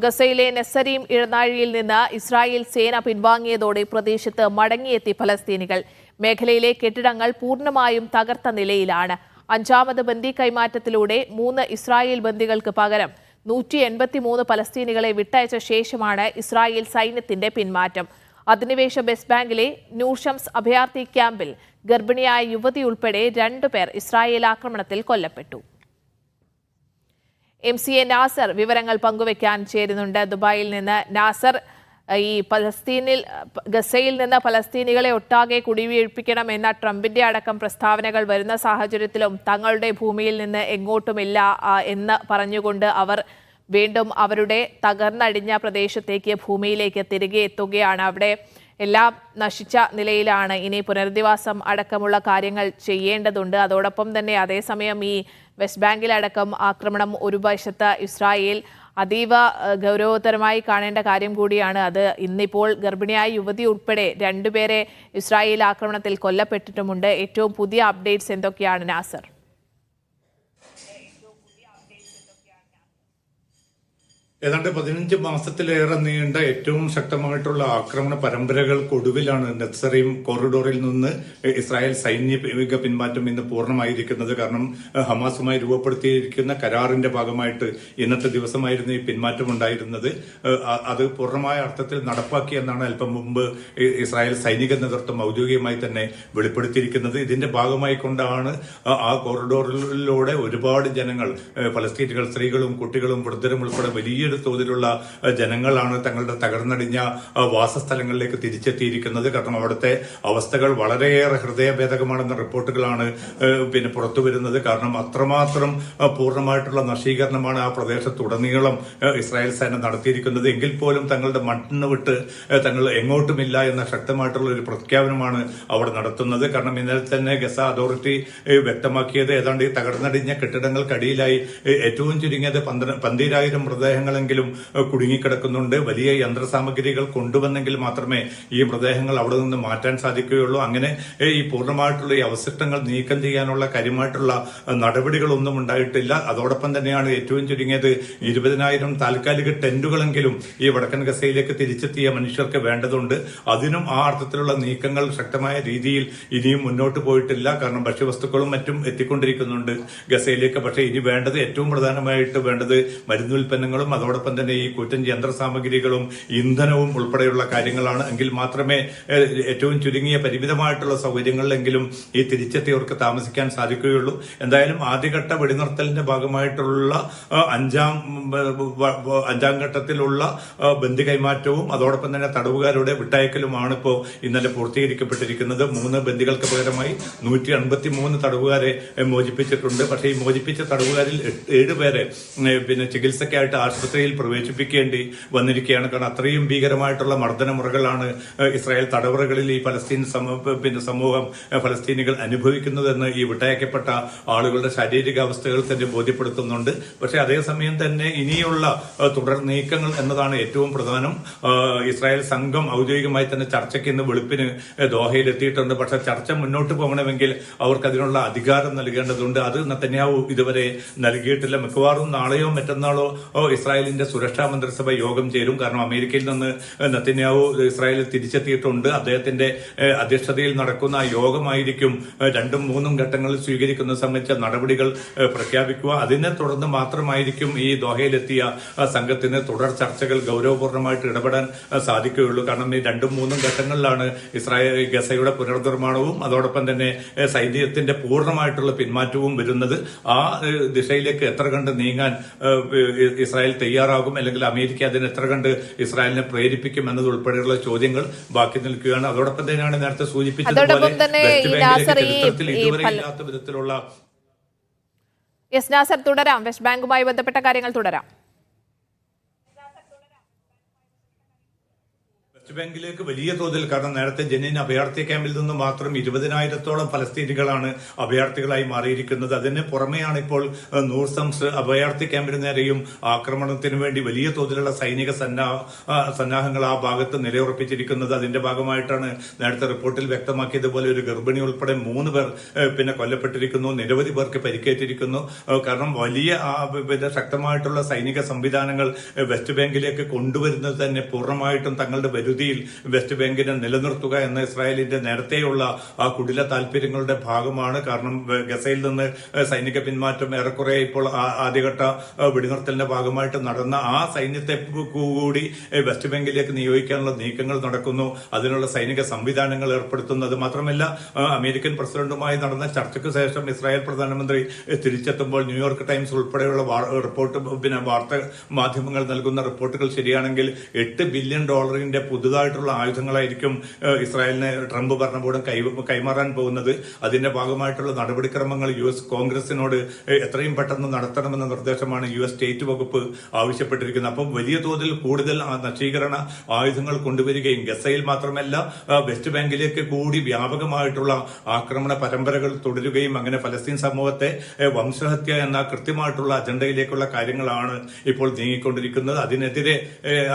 ഗസയിലെ നെസരീം ഇഴനാഴിയിൽ നിന്ന് ഇസ്രായേൽ സേന പിൻവാങ്ങിയതോടെ പ്രദേശത്ത് മടങ്ങിയെത്തി ഫലസ്തീനികൾ. മേഖലയിലെ കെട്ടിടങ്ങൾ പൂർണ്ണമായും തകർത്ത നിലയിലാണ്. അഞ്ചാമത് ബന്ദി കൈമാറ്റത്തിലൂടെ 3 ഇസ്രായേൽ ബന്ദികൾക്ക് പകരം 183 ഫലസ്തീനികളെ വിട്ടയച്ച ശേഷമാണ് ഇസ്രായേൽ സൈന്യത്തിന്റെ പിന്മാറ്റം. അധിനിവേശ വെസ്റ്റ് ബാങ്കിലെ നൂർഷംസ് അഭയാർത്ഥി ക്യാമ്പിൽ ഗർഭിണിയായ യുവതി ഉൾപ്പെടെ 2 പേർ ഇസ്രായേൽ ആക്രമണത്തിൽ കൊല്ലപ്പെട്ടു. MCA നാസർ വിവരങ്ങൾ പങ്കുവയ്ക്കാൻ ചേരുന്നുണ്ട്. ദുബായിൽ നിന്ന് നാസർ, ഈ ഗസയിൽ നിന്ന് ഫലസ്തീനികളെ ഒട്ടാകെ കുടിവീഴ്പ്പിക്കണം എന്ന ട്രംപിന്റെ അടക്കം പ്രസ്താവനകൾ വരുന്ന സാഹചര്യത്തിലും തങ്ങളുടെ ഭൂമിയിൽ നിന്ന് എങ്ങോട്ടുമില്ല എന്ന് പറഞ്ഞുകൊണ്ട് അവർ വീണ്ടും അവരുടെ തകർന്നടിഞ്ഞ പ്രദേശത്തേക്ക് ഭൂമിയിലേക്ക് തിരികെ എത്തുകയാണ്. അവിടെ എല്ലാം നശിച്ച നിലയിലാണ്. ഇനി പുനരധിവാസം അടക്കമുള്ള കാര്യങ്ങൾ ചെയ്യേണ്ടതുണ്ട്. അതോടൊപ്പം തന്നെ അതേസമയം ഈ വെസ്റ്റ് ബാങ്കിലടക്കം ആക്രമണം ഒരു വശത്ത് ഇസ്രായേൽ അതീവ ഗൗരവതരമായി കാണേണ്ട കാര്യം കൂടിയാണ്. അത് ഇന്നിപ്പോൾ ഗർഭിണിയായ യുവതി ഉൾപ്പെടെ 2 പേരെ ഇസ്രായേൽ ആക്രമണത്തിൽ കൊല്ലപ്പെട്ടിട്ടുമുണ്ട്. ഏറ്റവും പുതിയ അപ്ഡേറ്റ്സ് എന്തൊക്കെയാണ് നാസർ? ഏതാണ്ട് 15 മാസത്തിലേറെ നീണ്ട ഏറ്റവും ശക്തമായിട്ടുള്ള ആക്രമണ പരമ്പരകൾക്കൊടുവിലാണ് നെത്സറീം കോറിഡോറിൽ നിന്ന് ഇസ്രായേൽ സൈനിക പിന്മാറ്റം ഇന്ന് പൂർണ്ണമായിരിക്കുന്നത്. കാരണം ഹമാസുമായി രൂപപ്പെടുത്തിയിരിക്കുന്ന കരാറിന്റെ ഭാഗമായിട്ട് ഇന്നത്തെ ദിവസമായിരുന്നു ഈ പിന്മാറ്റം ഉണ്ടായിരുന്നത്. അത് പൂർണ്ണമായ അർത്ഥത്തിൽ നടപ്പാക്കി എന്നാണ് അല്പം മുമ്പ് ഇസ്രായേൽ സൈനിക നേതൃത്വം ഔദ്യോഗികമായി തന്നെ വെളിപ്പെടുത്തിയിരിക്കുന്നത്. ഇതിന്റെ ഭാഗമായി കൊണ്ടാണ് ആ കോറിഡോറിലൂടെ ഒരുപാട് ജനങ്ങൾ, ഫലസ്തീനികൾ, സ്ത്രീകളും കുട്ടികളും വൃദ്ധരും ഉൾപ്പെടെ വലിയ തോതിലുള്ള ജനങ്ങളാണ് തങ്ങളുടെ തകർന്നടിഞ്ഞ വാസസ്ഥലങ്ങളിലേക്ക് തിരിച്ചെത്തിയിരിക്കുന്നത്. കാരണം അവിടുത്തെ അവസ്ഥകൾ വളരെയേറെ ഹൃദയഭേദകമാണെന്ന റിപ്പോർട്ടുകളാണ് പുറത്തു വരുന്നത്. കാരണം അത്രമാത്രം പൂർണ്ണമായിട്ടുള്ള നശീകരണമാണ് ആ പ്രദേശത്തുടനീളം ഇസ്രായേൽ സേന നടത്തിയിരിക്കുന്നത്. എങ്കിൽ പോലും തങ്ങളുടെ മണ്ണ് വിട്ട് തങ്ങൾ എങ്ങോട്ടുമില്ല എന്ന ശക്തമായിട്ടുള്ള ഒരു പ്രഖ്യാപനമാണ് അവിടെ നടത്തുന്നത്. കാരണം ഇന്നലെ തന്നെ ഗസ അതോറിറ്റി വ്യക്തമാക്കിയത് ഏതാണ്ട് ഈ തകർന്നടിഞ്ഞ കെട്ടിടങ്ങൾക്കടിയിലായി ഏറ്റവും ചുരുങ്ങിയത് 12,000 മൃതദേഹങ്ങൾ കുടുങ്ങിക്കിടക്കുന്നുണ്ട്. വലിയ യന്ത്രസാമഗ്രികൾ കൊണ്ടുവന്നെങ്കിൽ മാത്രമേ ഈ മൃതദേഹങ്ങൾ അവിടെ നിന്ന് മാറ്റാൻ സാധിക്കുകയുള്ളൂ. അങ്ങനെ ഈ പൂർണ്ണമായിട്ടുള്ള ഈ അവശിഷ്ടങ്ങൾ നീക്കം ചെയ്യാനുള്ള കാര്യമായിട്ടുള്ള നടപടികളൊന്നും ഉണ്ടായിട്ടില്ല. അതോടൊപ്പം തന്നെയാണ് ഏറ്റവും ചുരുങ്ങിയത് 20,000 താൽക്കാലിക ടെന്റുകളെങ്കിലും ഈ വടക്കൻ ഗസയിലേക്ക് തിരിച്ചെത്തിയ മനുഷ്യർക്ക് വേണ്ടതുണ്ട്. അതിനും ആ അർത്ഥത്തിലുള്ള നീക്കങ്ങൾ ശക്തമായ രീതിയിൽ ഇനിയും മുന്നോട്ട് പോയിട്ടില്ല. കാരണം ഭക്ഷ്യവസ്തുക്കളും മറ്റും എത്തിക്കൊണ്ടിരിക്കുന്നുണ്ട് ഗസയിലേക്ക്. പക്ഷേ ഇനി വേണ്ടത്, ഏറ്റവും പ്രധാനമായിട്ട് വേണ്ടത് മരുന്നുൽപ്പന്നങ്ങളും അതോടൊപ്പം തന്നെ ഈ കൂറ്റൻ യന്ത്രസാമഗ്രികളും ഇന്ധനവും ഉൾപ്പെടെയുള്ള കാര്യങ്ങളാണ്. എങ്കിൽ മാത്രമേ ഏറ്റവും ചുരുങ്ങിയ പരിമിതമായിട്ടുള്ള സൗകര്യങ്ങളിലെങ്കിലും ഈ തിരിച്ചെത്തിയവർക്ക് താമസിക്കാൻ സാധിക്കുകയുള്ളൂ. എന്തായാലും ആദ്യഘട്ട വെടിനിർത്തലിന്റെ ഭാഗമായിട്ടുള്ള അഞ്ചാം ഘട്ടത്തിലുള്ള ബന്ദി കൈമാറ്റവും അതോടൊപ്പം തന്നെ തടവുകാരുടെ വിട്ടയക്കലുമാണ് ഇപ്പോൾ ഇന്നലെ പൂർത്തീകരിക്കപ്പെട്ടിരിക്കുന്നത്. 3 ബന്ദികൾക്ക് പകരമായി 153 തടവുകാരെ മോചിപ്പിച്ചിട്ടുണ്ട്. പക്ഷേ ഈ മോചിപ്പിച്ച തടവുകാരിൽ 7 പേരെ ചികിത്സയ്ക്കായിട്ട് ആശുപത്രിയിൽ പ്രവേശിപ്പിക്കേണ്ടി വന്നിരിക്കുകയാണ്. കാരണം അത്രയും ഭീകരമായിട്ടുള്ള മർദ്ദനമുറകളാണ് ഇസ്രായേൽ തടവറകളിൽ ഈ ഫലസ്തീൻ സമൂഹം, ഫലസ്തീനികൾ അനുഭവിക്കുന്നതെന്ന് ഈ വിട്ടയക്കപ്പെട്ട ആളുകളുടെ ശാരീരികാവസ്ഥകൾ തന്നെ ബോധ്യപ്പെടുത്തുന്നുണ്ട്. പക്ഷേ അതേസമയം തന്നെ ഇനിയുള്ള തുടർ നീക്കങ്ങൾ എന്നതാണ് ഏറ്റവും പ്രധാനം. ഇസ്രായേൽ സംഘം ഔദ്യോഗികമായി തന്നെ ചർച്ചയ്ക്ക് ഇന്ന് വെളുപ്പിന് ദോഹയിൽ എത്തിയിട്ടുണ്ട്. പക്ഷെ ചർച്ച മുന്നോട്ട് പോകണമെങ്കിൽ അവർക്ക് അതിനുള്ള അധികാരം നൽകേണ്ടതുണ്ട്. അത് നെതന്യാഹു ഇതുവരെ നൽകിയിട്ടില്ല. മിക്കവാറും നാളെയോ മറ്റന്നാളോ ഇസ്രായേലിന്റെ സുരക്ഷാ മന്ത്രിസഭ യോഗം ചേരും. കാരണം അമേരിക്കയിൽ നിന്ന് നെതന്യാഹു ഇസ്രായേലിൽ തിരിച്ചെത്തിയിട്ടുണ്ട്. അദ്ദേഹത്തിന്റെ അധ്യക്ഷതയിൽ നടക്കുന്ന യോഗമായിരിക്കും 2ഉം 3ഉം ഘട്ടങ്ങളിൽ സ്വീകരിക്കുന്നത് സംബന്ധിച്ച നടപടികൾ പ്രഖ്യാപിക്കുക. അതിനെ തുടർന്ന് മാത്രമായിരിക്കും ഈ ദോഹയിലെത്തിയ സംഘത്തിന് തുടർ ചർച്ചകൾ ഗൌരവപൂർണ്ണമായിട്ട് ഇടപെടാൻ സാധിക്കുകയുള്ളൂ. കാരണം ഈ 2ഉം 3ഉം ഘട്ടങ്ങളിലാണ് ഇസ്രായേൽ ഗസയുടെ പുനർനിർമ്മാണവും അതോടൊപ്പം തന്നെ സൈന്യത്തിന്റെ പൂർണ്ണമായിട്ടുള്ള പിന്മാറ്റവും വരുന്നത്. ആ ദിശയിലേക്ക് എത്ര കണ്ട് നീങ്ങാൻ ഇസ്രായേൽ തയ്യാറാകും, അല്ലെങ്കിൽ അമേരിക്ക അതിന് എത്ര കണ്ട് ഇസ്രായേലിനെ പ്രേരിപ്പിക്കും എന്നതുൾപ്പെടെയുള്ള ചോദ്യങ്ങൾ ബാക്കി നിൽക്കുകയാണ്. അതോടൊപ്പം തന്നെയാണ് നേരത്തെ സൂചിപ്പിച്ചതുപോലെ ഇതുവരെ ഇല്ലാത്ത വിധത്തിലുള്ള തുടരാം. വെസ്റ്റ് ബാങ്കുമായി ബന്ധപ്പെട്ട കാര്യങ്ങൾ തുടരാം. വെസ്റ്റ് ബാങ്കിലേക്ക് വലിയ തോതിൽ, കാരണം നേരത്തെ ജനീൻ അഭയാർത്ഥി ക്യാമ്പിൽ നിന്ന് മാത്രം 20,000-ഓളം ഫലസ്തീനികളാണ് അഭയാർത്ഥികളായി മാറിയിരിക്കുന്നത്. അതിന് പുറമെയാണ് ഇപ്പോൾ നൂർ സംസ് അഭയാർത്ഥി ക്യാമ്പിന് നേരെയും ആക്രമണത്തിന് വേണ്ടി വലിയ തോതിലുള്ള സൈനിക സന്നാഹങ്ങൾ ആ ഭാഗത്ത് നിലയുറപ്പിച്ചിരിക്കുന്നത്. അതിന്റെ ഭാഗമായിട്ടാണ് നേരത്തെ റിപ്പോർട്ടിൽ വ്യക്തമാക്കിയതുപോലെ ഒരു ഗർഭിണി ഉൾപ്പെടെ 3 പേർ കൊല്ലപ്പെട്ടിരിക്കുന്നു, നിരവധി പേർക്ക് പരിക്കേറ്റിരിക്കുന്നു. കാരണം വലിയ ശക്തമായിട്ടുള്ള സൈനിക സംവിധാനങ്ങൾ വെസ്റ്റ് ബാങ്കിലേക്ക് കൊണ്ടുവരുന്നത് തന്നെ പൂർണ്ണമായിട്ടും തങ്ങളുടെ വരുതിയിൽ വെസ്റ്റ് ബാങ്കിനെ നിലനിർത്തുക എന്ന ഇസ്രായേലിന്റെ നേരത്തെയുള്ള ആ കുടില താല്പര്യങ്ങളുടെ ഭാഗമാണ്. കാരണം ഗസയിൽ നിന്ന് സൈനിക പിന്മാറ്റം ഏറെക്കുറെ ഇപ്പോൾ ആദ്യഘട്ട വെടിനിർത്തലിന്റെ ഭാഗമായിട്ട് നടന്ന ആ സൈന്യത്തെ കൂടി വെസ്റ്റ് ബാങ്കിലേക്ക് നിയോഗിക്കാനുള്ള നീക്കങ്ങൾ നടക്കുന്നു. അതിനുള്ള സൈനിക സംവിധാനങ്ങൾ ഏർപ്പെടുത്തുന്നത് മാത്രമല്ല, അമേരിക്കൻ പ്രസിഡന്റുമായി നടന്ന ചർച്ചയ്ക്ക് ശേഷം ഇസ്രായേൽ പ്രധാനമന്ത്രി തിരിച്ചെത്തുമ്പോൾ ന്യൂയോർക്ക് ടൈംസ് ഉൾപ്പെടെയുള്ള വാർത്താ മാധ്യമങ്ങൾ നൽകുന്ന റിപ്പോർട്ടുകൾ ശരിയാണെങ്കിൽ $8 ബില്യൺ പുതുതായിട്ടുള്ള ആയുധങ്ങളായിരിക്കും ഇസ്രായേലിന് ട്രംപ് ഭരണകൂടം കൈമാറാൻ പോകുന്നത്. അതിന്റെ ഭാഗമായിട്ടുള്ള നടപടിക്രമങ്ങൾ US കോൺഗ്രസിനോട് എത്രയും പെട്ടെന്ന് നടത്തണമെന്ന നിർദ്ദേശമാണ് US സ്റ്റേറ്റ് വകുപ്പ് ആവശ്യപ്പെട്ടിരിക്കുന്നത്. അപ്പം വലിയ തോതിൽ കൂടുതൽ നശീകരണ ആയുധങ്ങൾ കൊണ്ടുവരികയും ഗസയിൽ മാത്രമല്ല വെസ്റ്റ് ബാങ്കിലേക്ക് കൂടി വ്യാപകമായിട്ടുള്ള ആക്രമണ പരമ്പരകൾ തുടരുകയും അങ്ങനെ ഫലസ്തീൻ സമൂഹത്തെ വംശഹത്യ എന്ന കൃത്യമായിട്ടുള്ള അജണ്ടയിലേക്കുള്ള കാര്യങ്ങളാണ് ഇപ്പോൾ നീങ്ങിക്കൊണ്ടിരിക്കുന്നത്. അതിനെതിരെ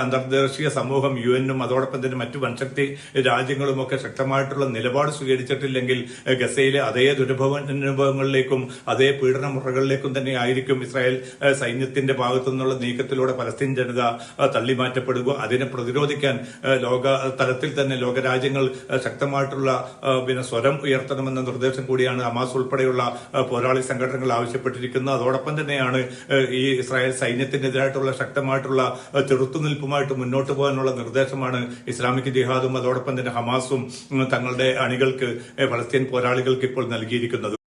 അന്തർദേശീയ സമൂഹം UN-ഉം അതോടൊപ്പം തന്നെ മറ്റു വൻശക്തി രാജ്യങ്ങളും ഒക്കെ ശക്തമായിട്ടുള്ള നിലപാട് സ്വീകരിച്ചിട്ടില്ലെങ്കിൽ ഗസയിലെ അതേ ദുരനുഭവങ്ങളിലേക്കും അതേ പീഡന മുറകളിലേക്കും തന്നെ ആയിരിക്കും ഇസ്രായേൽ സൈന്യത്തിന്റെ ഭാഗത്തു നിന്നുള്ള നീക്കത്തിലൂടെ പലസ്തീൻ ജനത തള്ളിമാറ്റപ്പെടുക. അതിനെ പ്രതിരോധിക്കാൻ ലോക തലത്തിൽ തന്നെ ലോകരാജ്യങ്ങൾ ശക്തമായിട്ടുള്ള സ്വരം ഉയർത്തണമെന്ന നിർദ്ദേശം കൂടിയാണ് ഹമാസ് ഉൾപ്പെടെയുള്ള പോരാളി സംഘടനകൾ ആവശ്യപ്പെട്ടിരിക്കുന്നത്. അതോടൊപ്പം തന്നെയാണ് ഈ ഇസ്രായേൽ സൈന്യത്തിനെതിരായിട്ടുള്ള ശക്തമായിട്ടുള്ള ചെറുത്തുനിൽപ്പുമായിട്ട് മുന്നോട്ട് പോകാനുള്ള നിർദ്ദേശമാണ് ഇസ്ലാമിക് ജിഹാദും അതോടൊപ്പം തന്നെ ഹമാസും തങ്ങളുടെ അണികൾക്ക്, ഫലസ്തീൻ പോരാളികൾക്ക് ഇപ്പോൾ നൽകിയിരിക്കുന്നത്.